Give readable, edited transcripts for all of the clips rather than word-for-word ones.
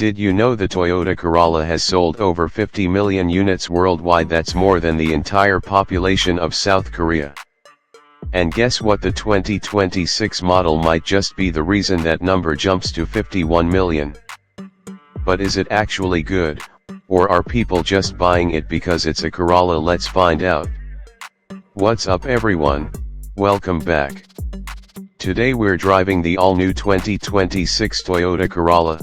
Did you know the Toyota Corolla has sold over 50 million units worldwide? That's more than the entire population of South Korea. And guess what, the 2026 model might just be the reason that number jumps to 51 million. But is it actually good, or are people just buying it because it's a Corolla? Let's find out. What's up everyone, welcome back. Today we're driving the all-new 2026 Toyota Corolla.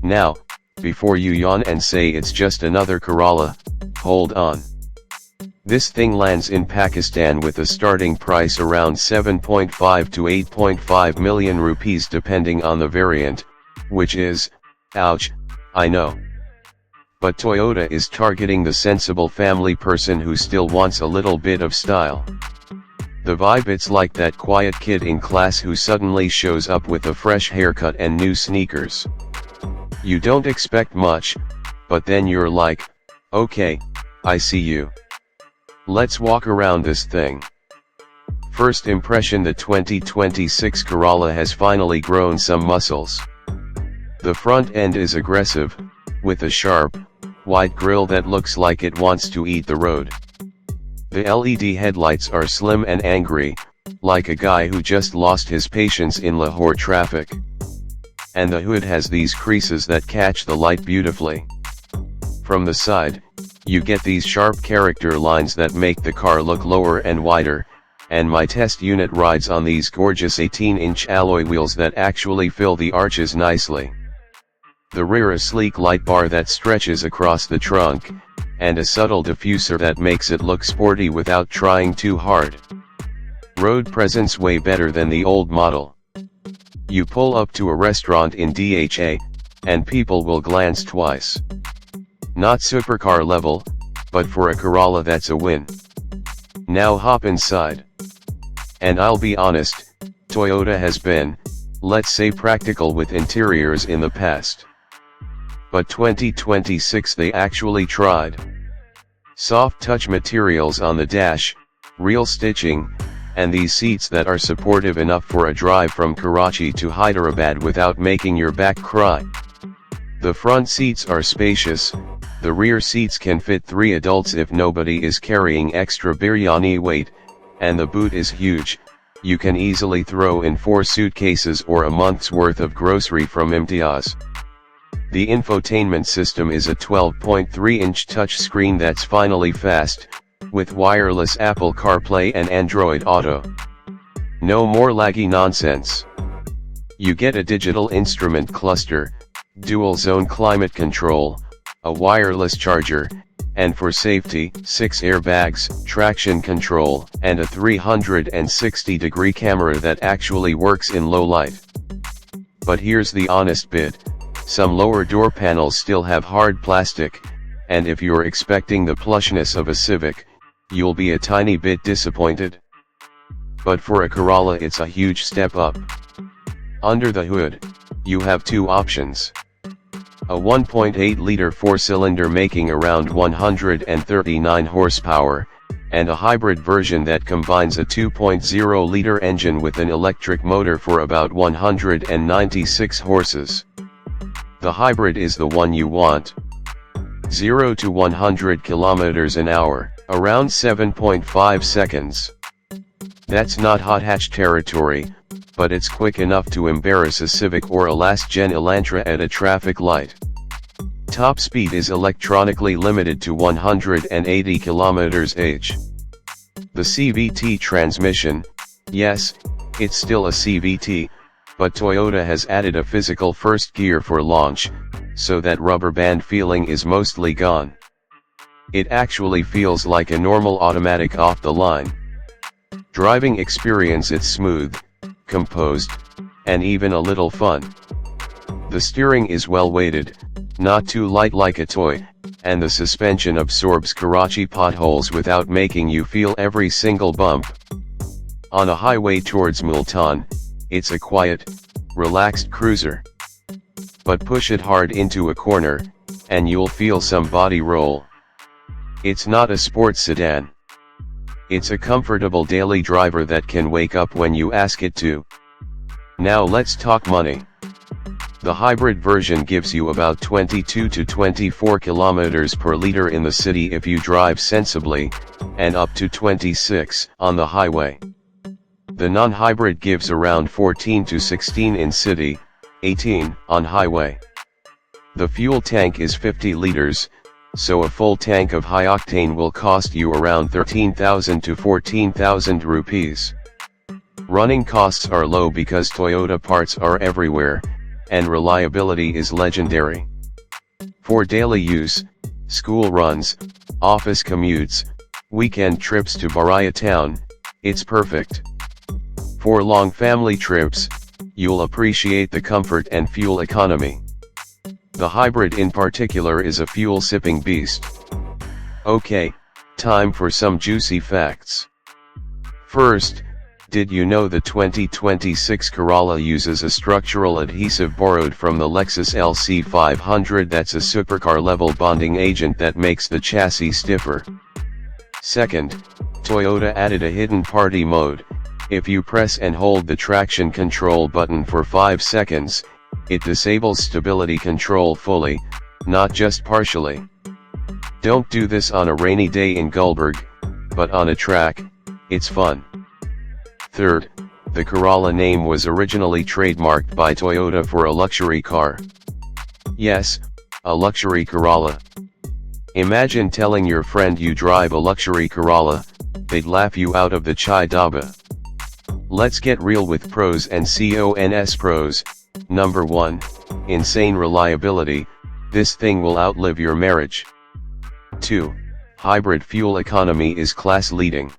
Now, before you yawn and say it's just another Corolla, hold on. This thing lands in Pakistan with a starting price around 7.5 to 8.5 million rupees depending on the variant, which is, ouch, I know. But Toyota is targeting the sensible family person who still wants a little bit of style. The vibe, it's like that quiet kid in class who suddenly shows up with a fresh haircut and new sneakers. You don't expect much, but then you're like, okay, I see you. Let's walk around this thing. First impression, the 2026 Corolla has finally grown some muscles. The front end is aggressive, with a sharp, wide grille that looks like it wants to eat the road. The LED headlights are slim and angry, like a guy who just lost his patience in Lahore traffic. And the hood has these creases that catch the light beautifully. From the side, you get these sharp character lines that make the car look lower and wider, and my test unit rides on these gorgeous 18-inch alloy wheels that actually fill the arches nicely. The rear, a sleek light bar that stretches across the trunk, and a subtle diffuser that makes it look sporty without trying too hard. Road presence way better than the old model. You pull up to a restaurant in DHA, and people will glance twice. Not supercar level, but for a Corolla that's a win. Now hop inside. And I'll be honest, Toyota has been, let's say, practical with interiors in the past. But 2026 they actually tried. Soft touch materials on the dash, real stitching, and these seats that are supportive enough for a drive from Karachi to Hyderabad without making your back cry. The front seats are spacious, the rear seats can fit 3 adults if nobody is carrying extra biryani weight, and the boot is huge, you can easily throw in 4 suitcases or a month's worth of grocery from Imtiaz. The infotainment system is a 12.3-inch touchscreen that's finally fast, with wireless Apple CarPlay and Android Auto. No more laggy nonsense. You get a digital instrument cluster, dual zone climate control, a wireless charger, and for safety, 6 airbags, traction control, and a 360-degree camera that actually works in low light. But here's the honest bit, some lower door panels still have hard plastic, and if you're expecting the plushness of a Civic, you'll be a tiny bit disappointed. But for a Corolla it's a huge step up. Under the hood, you have 2 options. A 1.8-liter 4-cylinder making around 139 horsepower, and a hybrid version that combines a 2.0-liter engine with an electric motor for about 196 horses. The hybrid is the one you want. 0 to 100 kilometers an hour, around 7.5 seconds. That's not hot hatch territory, but it's quick enough to embarrass a Civic or a last-gen Elantra at a traffic light. Top speed is electronically limited to 180 km/h. The CVT transmission, yes, it's still a CVT, but Toyota has added a physical first gear for launch, so that rubber band feeling is mostly gone. It actually feels like a normal automatic off the line. Driving experience, it's smooth, composed, and even a little fun. The steering is well weighted, not too light like a toy, and the suspension absorbs Karachi potholes without making you feel every single bump. On a highway towards Multan, it's a quiet, relaxed cruiser. But push it hard into a corner, and you'll feel some body roll. It's not a sports sedan. It's a comfortable daily driver that can wake up when you ask it to. Now let's talk money. The hybrid version gives you about 22 to 24 kilometers per liter in the city if you drive sensibly, and up to 26 on the highway. The non-hybrid gives around 14 to 16 in city, 18 on highway. The fuel tank is 50 liters, so a full tank of high octane will cost you around 13,000 to 14,000 rupees. Running costs are low because Toyota parts are everywhere, and reliability is legendary. For daily use, school runs, office commutes, weekend trips to Baraya town, it's perfect. For long family trips, you'll appreciate the comfort and fuel economy. The hybrid in particular is a fuel-sipping beast. Okay, time for some juicy facts. First, did you know the 2026 Corolla uses a structural adhesive borrowed from the Lexus LC500 that's a supercar-level bonding agent that makes the chassis stiffer? Second, Toyota added a hidden party mode. If you press and hold the traction control button for 5 seconds, it disables stability control fully, not just partially. Don't do this on a rainy day in Gulberg, but on a track, it's fun. Third, the Corolla name was originally trademarked by Toyota for a luxury car. Yes, a luxury Corolla. Imagine telling your friend you drive a luxury Corolla, they'd laugh you out of the chai daba. Let's get real with pros and cons. Pros. Number 1, insane reliability, this thing will outlive your marriage. 2, hybrid fuel economy is class leading.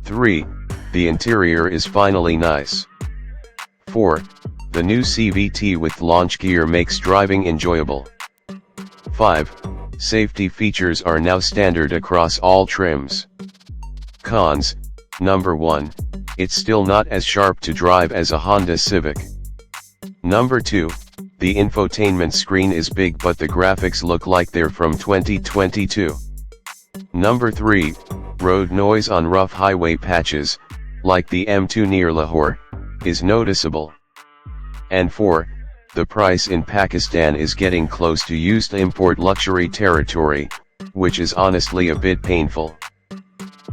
3, the interior is finally nice. 4, the new CVT with launch gear makes driving enjoyable. 5, safety features are now standard across all trims. Cons. Number 1, it's still not as sharp to drive as a Honda Civic. Number 2, the infotainment screen is big but the graphics look like they're from 2022. Number 3, road noise on rough highway patches, like the M2 near Lahore, is noticeable. And 4, the price in Pakistan is getting close to used import luxury territory, which is honestly a bit painful.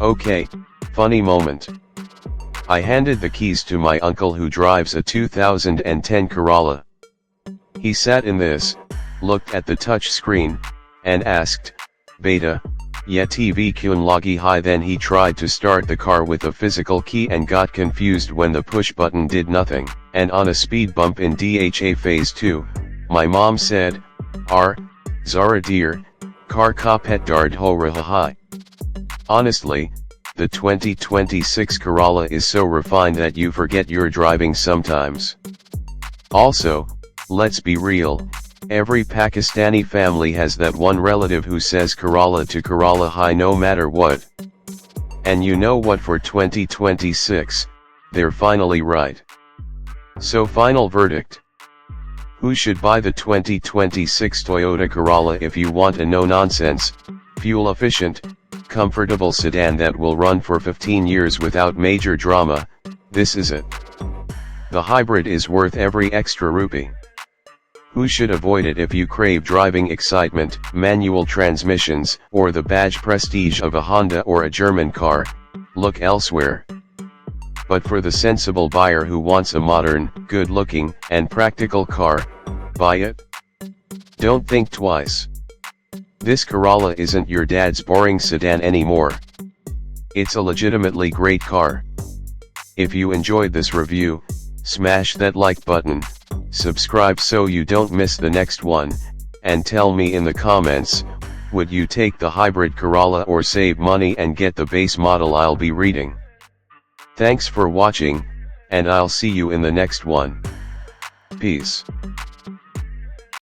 Okay, funny moment. I handed the keys to my uncle who drives a 2010 Corolla. He sat in this, looked at the touch screen, and asked, "Beta, ye TV kyun lagi hai?" Then he tried to start the car with a physical key and got confused when the push button did nothing. And on a speed bump in DHA phase 2, my mom said, Zara dear, car ka pet dard ho raha hai." Honestly, the 2026 Corolla is so refined that you forget you're driving sometimes. Also, let's be real, every Pakistani family has that one relative who says Corolla to Corolla high no matter what. And you know what, for 2026, they're finally right. So final verdict. Who should buy the 2026 Toyota Corolla? If you want a no-nonsense, fuel-efficient, comfortable sedan that will run for 15 years without major drama, this is it. The hybrid is worth every extra rupee. Who should avoid it? If you crave driving excitement, manual transmissions, or the badge prestige of a Honda or a German car, look elsewhere. But for the sensible buyer who wants a modern, good-looking, and practical car, buy it. Don't think twice. This Corolla isn't your dad's boring sedan anymore. It's a legitimately great car. If you enjoyed this review, smash that like button, subscribe so you don't miss the next one, and tell me in the comments, would you take the hybrid Corolla or save money and get the base model I'll be reading? Thanks for watching, and I'll see you in the next one. Peace.